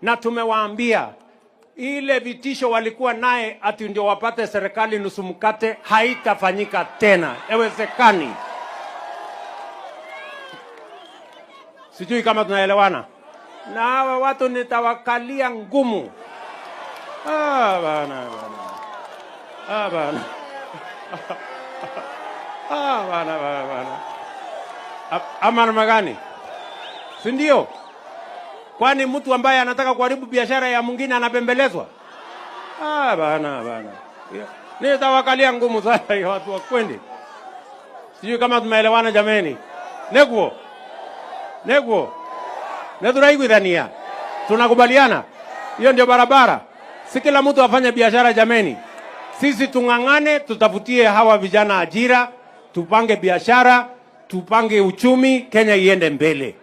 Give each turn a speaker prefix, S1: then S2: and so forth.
S1: na tumewaambia ile vitisho walikuwa naye ati ndio wapate serikali nusu mkate haitafanyika tena. Haiwezekani. Sijui kama tunaelewana. Na hawa watu nitawakalia ngumu. Bana. Bana. Ama namna gani? Si ndio? Kwani mtu ambaye anataka kuharibu biashara ya mwingine anapembelezwa? Bana. Nitawakalia ngumu sana ya watu wa Kwende. Sijui kama tumeelewana jameni. Neguo. Neturaiguithania. Tunakubaliana? Hiyo ndio barabara. Si kila mtu afanye biashara jameni. Sisi tung'ang'ane, tutafutie hawa vijana ajira, tupange biashara, tupange uchumi, Kenya iende mbele.